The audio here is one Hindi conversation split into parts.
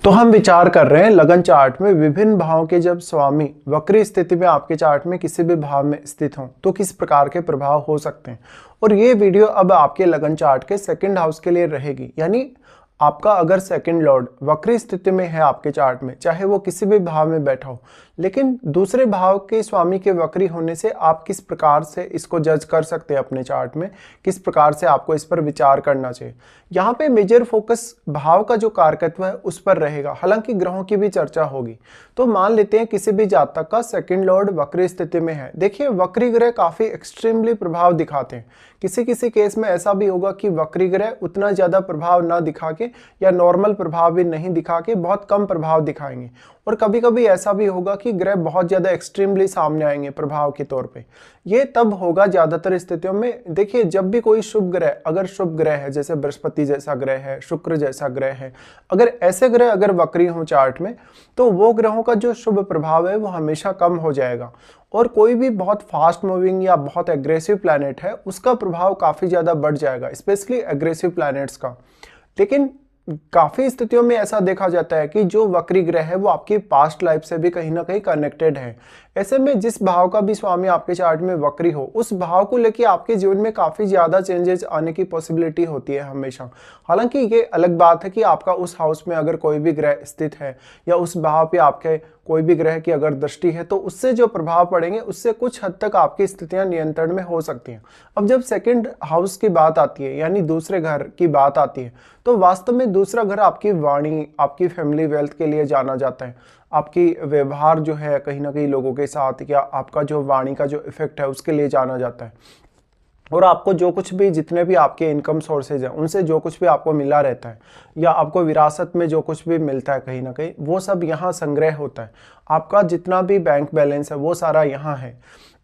तो हम विचार कर रहे हैं लगन चार्ट में विभिन्न भावों के जब स्वामी वक्री स्थिति में आपके चार्ट में किसी भी भाव में स्थित हों तो किस प्रकार के प्रभाव हो सकते हैं। और ये वीडियो अब आपके लगन चार्ट के सेकंड हाउस के लिए रहेगी, यानी आपका अगर सेकंड लॉर्ड वक्री स्थिति में है आपके चार्ट में, चाहे वो किसी भी भाव में बैठा हो, लेकिन दूसरे भाव के स्वामी के वक्री होने से आप किस प्रकार से इसको जज कर सकते हैं अपने चार्ट में, किस प्रकार से आपको इस पर विचार करना चाहिए। यहाँ पे मेजर फोकस भाव का जो कारकत्व है उस पर रहेगा, हालांकि ग्रहों की भी चर्चा होगी। तो मान लेते हैं किसी भी जातक का सेकंड लॉर्ड वक्री स्थिति में है। देखिए, वक्री ग्रह काफी एक्सट्रीमली प्रभाव दिखाते हैं। किसी किसी केस में ऐसा भी होगा कि वक्री ग्रह उतना ज्यादा प्रभाव ना दिखा के या नॉर्मल प्रभाव भी नहीं दिखा के बहुत कम प्रभाव दिखाएंगे, और कभी कभी ऐसा भी होगा कि ग्रह बहुत ज्यादा एक्सट्रीमली सामने आएंगे प्रभाव के तौर पे। ये तब होगा ज्यादातर स्थितियों में। देखिए, जब भी कोई शुभ ग्रह, अगर शुभ ग्रह है जैसे बृहस्पति जैसा ग्रह है, शुक्र जैसा ग्रह है, अगर ऐसे ग्रह अगर वक्री हो चार्ट में, तो वो ग्रहों का जो शुभ प्रभाव है वो हमेशा कम हो जाएगा। और कोई भी बहुत फास्ट मूविंग या बहुत एग्रेसिव प्लैनेट है उसका प्रभाव काफी ज्यादा बढ़ जाएगा, स्पेशली एग्रेसिव प्लैनेट्स का। लेकिन काफी स्थितियों में ऐसा देखा जाता है कि जो वक्री ग्रह है वो आपकी पास्ट लाइफ से भी कहीं ना कहीं कनेक्टेड है। ऐसे में जिस भाव का भी स्वामी आपके चार्ट में वक्री हो, उस भाव को लेके आपके जीवन में काफी ज्यादा चेंजेस आने की पॉसिबिलिटी होती है हमेशा। हालांकि ये अलग बात है कि आपका उस हाउस में अगर कोई भी ग्रह स्थित है या उस भाव पे आपके कोई भी ग्रह की अगर दृष्टि है, तो उससे जो प्रभाव पड़ेंगे उससे कुछ हद तक आपकी स्थितियां नियंत्रण में हो सकती हैं। अब जब सेकंड हाउस की बात आती है, यानी दूसरे घर की बात आती है, तो वास्तव में दूसरा घर आपकी वाणी, आपकी फैमिली वेल्थ के लिए जाना जाता है। आपकी व्यवहार जो है कहीं ना कहीं लोगों के साथ, या आपका जो वाणी का जो इफेक्ट है उसके लिए जाना जाता है। और आपको जो कुछ भी, जितने भी आपके इनकम सोर्सेज हैं, उनसे जो कुछ भी आपको मिला रहता है या आपको विरासत में जो कुछ भी मिलता है कहीं ना कहीं, वो सब यहाँ संग्रह होता है। आपका जितना भी बैंक बैलेंस है वो सारा यहाँ है।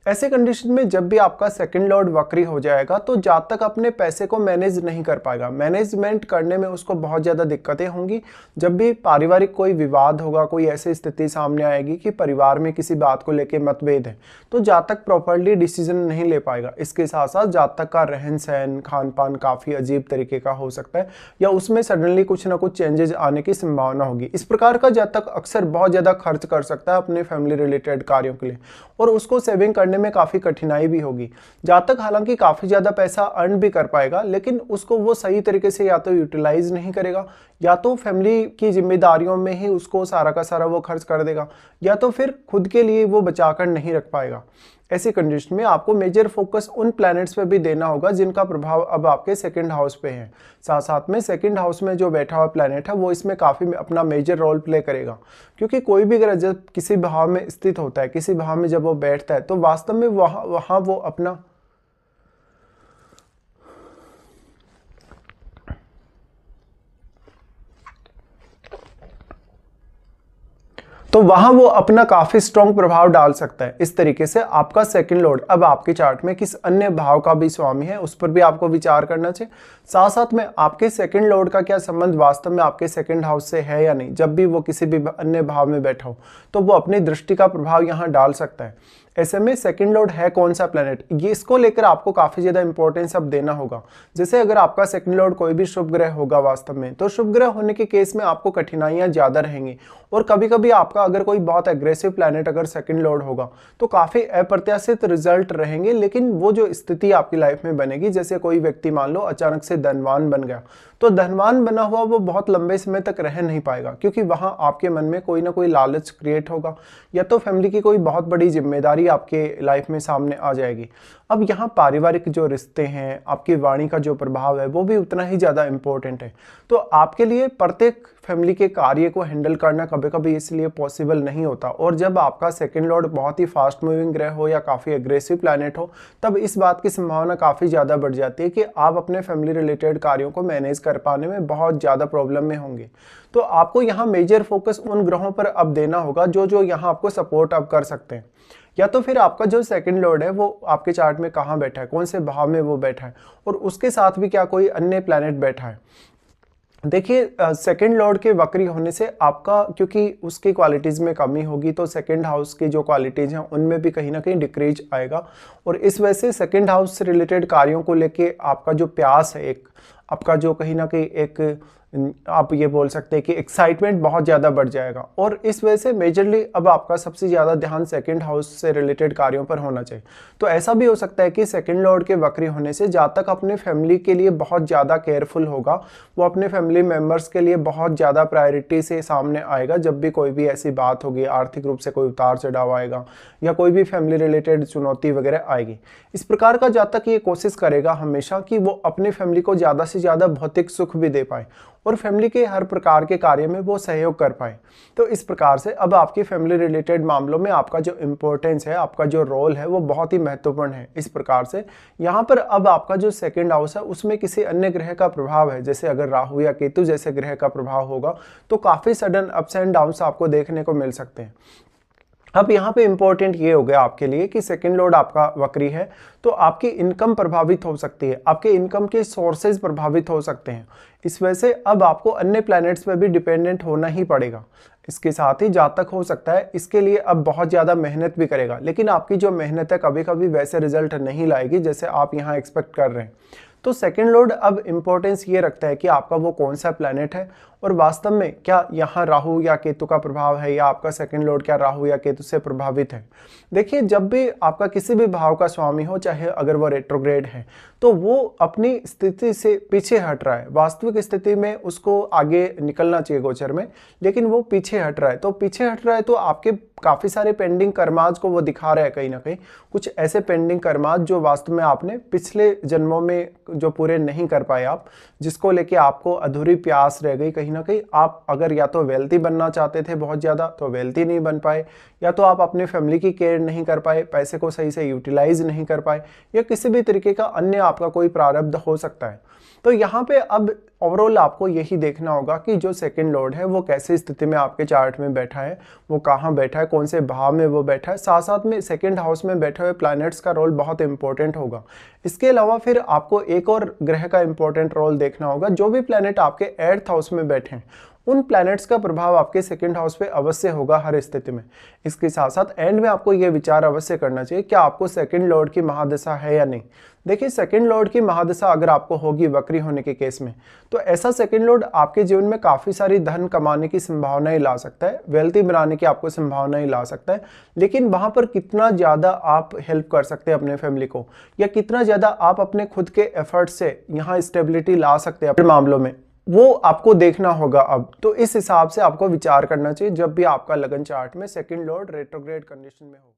ऐसे कंडीशन में जब भी आपका सेकंड लॉर्ड वक्री हो जाएगा तो जातक अपने पैसे को मैनेज नहीं कर पाएगा। मैनेजमेंट करने में उसको बहुत ज़्यादा दिक्कतें होंगी। जब भी पारिवारिक कोई विवाद होगा, कोई ऐसी स्थिति सामने आएगी कि परिवार में किसी बात को लेकर मतभेद है, तो जातक प्रॉपरली डिसीजन नहीं ले पाएगा। इसके साथ साथ जातक का रहन सहन, खान पान काफ़ी अजीब तरीके का हो सकता है, या उसमें सडनली कुछ ना कुछ चेंजेस आने की संभावना होगी। इस प्रकार का जातक अक्सर बहुत ज़्यादा खर्च कर सकता है अपने फैमिली रिलेटेड कार्यों के लिए, और उसको सेविंग करने में काफी कठिनाई भी होगी। जातक हालांकि काफी ज्यादा पैसा अर्न भी कर पाएगा, लेकिन उसको वो सही तरीके से या तो यूटिलाइज नहीं करेगा, या तो फैमिली की जिम्मेदारियों में ही उसको सारा का सारा वो खर्च कर देगा, या तो फिर खुद के लिए वो बचाकर नहीं रख पाएगा। ऐसी कंडीशन में आपको मेजर फोकस उन प्लैनेट्स पे भी देना होगा जिनका प्रभाव अब आपके सेकंड हाउस पे है। साथ साथ में सेकंड हाउस में जो बैठा हुआ प्लैनेट है वो इसमें काफी अपना मेजर रोल प्ले करेगा, क्योंकि कोई भी ग्रह जब किसी भाव में स्थित होता है, किसी भाव में जब वो बैठता है, तो वास्तव में वहां वो अपना काफी स्ट्रॉन्ग प्रभाव डाल सकता है। इस तरीके से आपका सेकंड लॉर्ड अब आपके चार्ट में किस अन्य भाव का भी स्वामी है उस पर भी आपको विचार करना चाहिए। साथ साथ में आपके सेकंड लॉर्ड का क्या संबंध वास्तव में आपके सेकंड हाउस से है या नहीं। जब भी वो किसी भी अन्य भाव में बैठा हो तो वो अपनी दृष्टि का प्रभाव यहाँ डाल सकता है। ऐसे में सेकंड लॉर्ड है कौन सा प्लेनेट, ये इसको लेकर आपको काफी ज्यादा इंपॉर्टेंस अब देना होगा। जैसे अगर आपका सेकंड लॉर्ड कोई भी शुभ ग्रह होगा वास्तव में, तो शुभ ग्रह होने के केस में आपको कठिनाइयां ज्यादा रहेंगी, और कभी कभी आपका अगर कोई बहुत एग्रेसिव प्लेनेट अगर सेकंड लॉर्ड होगा तो काफी अप्रत्याशित रिजल्ट रहेंगे। लेकिन वो जो स्थिति आपकी लाइफ में बनेगी, जैसे कोई व्यक्ति मान लो अचानक से धनवान बन गया, तो धनवान बना हुआ वो बहुत लंबे समय तक रह नहीं पाएगा, क्योंकि वहां आपके मन में कोई ना कोई लालच क्रिएट होगा, या तो फैमिली की कोई बहुत बड़ी जिम्मेदारी आपके लाइफ में सामने आ जाएगी। अब यहाँ पारिवारिक जो रिश्ते हैं, आपकी वाणी का जो प्रभाव है वो भी उतना ही ज्यादा इंपॉर्टेंट है। तो आपके लिए प्रत्येक फैमिली के कार्य को हैंडल करना कभी कभी इसलिए पॉसिबल नहीं होता, और जब आपका सेकंड लॉर्ड बहुत ही फास्ट मूविंग ग्रह हो या काफी एग्रेसिव प्लैनेट हो, तब इस बात की संभावना काफी ज्यादा बढ़ जाती है कि आप अपने फैमिली रिलेटेड कार्यों को मैनेज कर पाने में बहुत ज्यादा प्रॉब्लम में होंगे। तो आपको यहाँ मेजर फोकस उन ग्रहों पर अब देना होगा जो यहाँ आपको सपोर्ट अब कर सकते हैं। या तो फिर आपका जो सेकंड लॉर्ड है वो आपके चार्ट में कहाँ बैठा है, कौन से भाव में वो बैठा है, और उसके साथ भी क्या कोई अन्य प्लैनेट बैठा है। देखिए, सेकंड लॉर्ड के वक्री होने से आपका, क्योंकि उसकी क्वालिटीज में कमी होगी, तो सेकंड हाउस की जो क्वालिटीज हैं उनमें भी कहीं ना कहीं डिक्रीज आएगा, और इस वजह से सेकंड हाउस से रिलेटेड कार्यों को लेके आपका जो प्यास है, एक आपका जो कहीं ना कहीं एक आप ये बोल सकते हैं कि एक्साइटमेंट बहुत ज़्यादा बढ़ जाएगा। और इस वजह से मेजरली अब आपका सबसे ज़्यादा ध्यान सेकंड हाउस से रिलेटेड कार्यों पर होना चाहिए। तो ऐसा भी हो सकता है कि सेकंड लॉर्ड के वक्री होने से जातक अपने फैमिली के लिए बहुत ज़्यादा केयरफुल होगा, वो अपने फैमिली मेम्बर्स के लिए बहुत ज़्यादा प्रायोरिटी से सामने आएगा जब भी कोई भी ऐसी बात होगी, आर्थिक रूप से कोई उतार चढ़ाव आएगा या कोई भी फैमिली रिलेटेड चुनौती वगैरह आएगी। इस प्रकार का जातक ये कोशिश करेगा हमेशा कि वो अपनी फैमिली को ज़्यादा से ज़्यादा भौतिक सुख भी दे पाए और फैमिली के हर प्रकार के कार्य में वो सहयोग कर पाए। तो इस प्रकार से अब आपकी फैमिली रिलेटेड मामलों में आपका जो इम्पोर्टेंस है, आपका जो रोल है, वो बहुत ही महत्वपूर्ण है। इस प्रकार से यहाँ पर अब आपका जो सेकंड हाउस है उसमें किसी अन्य ग्रह का प्रभाव है, जैसे अगर राहु या केतु जैसे ग्रह का प्रभाव होगा तो काफ़ी सडन अप्स एंड डाउन्स आपको देखने को मिल सकते हैं। अब यहाँ पे इंपॉर्टेंट ये हो गया आपके लिए कि सेकंड लॉर्ड आपका वक्री है तो आपकी इनकम प्रभावित हो सकती है, आपके इनकम के सोर्सेज प्रभावित हो सकते हैं। इस वजह से अब आपको अन्य प्लैनेट्स पे भी डिपेंडेंट होना ही पड़ेगा। इसके साथ ही जातक हो सकता है इसके लिए अब बहुत ज़्यादा मेहनत भी करेगा, लेकिन आपकी जो मेहनत है कभी कभी वैसे रिजल्ट नहीं लाएगी जैसे आप यहाँ एक्सपेक्ट कर रहे हैं। तो सेकंड लॉर्ड अब इंपॉर्टेंस ये रखता है कि आपका वो कौन सा प्लैनेट है और वास्तव में क्या यहाँ राहु या केतु का प्रभाव है या आपका सेकंड लॉर्ड क्या राहु या केतु से प्रभावित है। देखिए, जब भी आपका किसी भी भाव का स्वामी हो, चाहे अगर वो रेट्रोग्रेड है, तो वो अपनी स्थिति से पीछे हट रहा है। वास्तविक स्थिति में उसको आगे निकलना चाहिए गोचर में, लेकिन वो पीछे हट रहा है। तो पीछे हट रहा है तो आपके काफ़ी सारे पेंडिंग कर्माज को वो दिखा रहा है, कहीं ना कहीं कुछ ऐसे पेंडिंग कर्माज जो वास्तव में आपने पिछले जन्मों में जो पूरे नहीं कर पाए आप, जिसको लेके आपको अधूरी प्यास रह गई। कहीं ना कहीं आप अगर या तो वेल्थी बनना चाहते थे बहुत ज़्यादा तो वेल्थी नहीं बन पाए, या तो आप अपने फैमिली की केयर नहीं कर पाए, पैसे को सही से यूटिलाइज नहीं कर पाए, या किसी भी तरीके का अन्य आपका कोई प्रारब्ध हो सकता है। तो यहाँ पे अब ओवरऑल आपको यही देखना होगा कि जो सेकंड लॉर्ड है वो कैसी स्थिति में आपके चार्ट में बैठा है, वो कहाँ बैठा है, कौन से भाव में वो बैठा है। साथ साथ में सेकंड हाउस में बैठे हुए प्लैनेट्स का रोल बहुत इंपॉर्टेंट होगा। इसके अलावा फिर आपको एक और ग्रह का इंपॉर्टेंट रोल देखना होगा। जो भी प्लैनेट आपके 8th हाउस में बैठे हैं उन प्लैनेट्स का प्रभाव आपके सेकंड हाउस पे अवश्य होगा हर स्थिति में। इसके साथ साथ एंड में आपको ये विचार अवश्य करना चाहिए क्या आपको सेकंड लॉर्ड की महादशा है या नहीं। देखिए, सेकंड लॉर्ड की महादशा अगर आपको होगी वक्री होने के केस में, तो ऐसा सेकंड लॉर्ड आपके जीवन में काफ़ी सारी धन कमाने की संभावनाएं ला सकता है, वेल्थी बनाने की आपको संभावनाएं ला सकता है। लेकिन वहाँ पर कितना ज़्यादा आप हेल्प कर सकते हैं अपने फैमिली को, या कितना ज़्यादा आप अपने खुद के एफर्ट से यहाँ स्टेबिलिटी ला सकते हैं अपने मामलों में, वो आपको देखना होगा अब। तो इस हिसाब से आपको विचार करना चाहिए जब भी आपका लगन चार्ट में सेकंड लॉर्ड रेट्रोग्रेड कंडीशन में हो।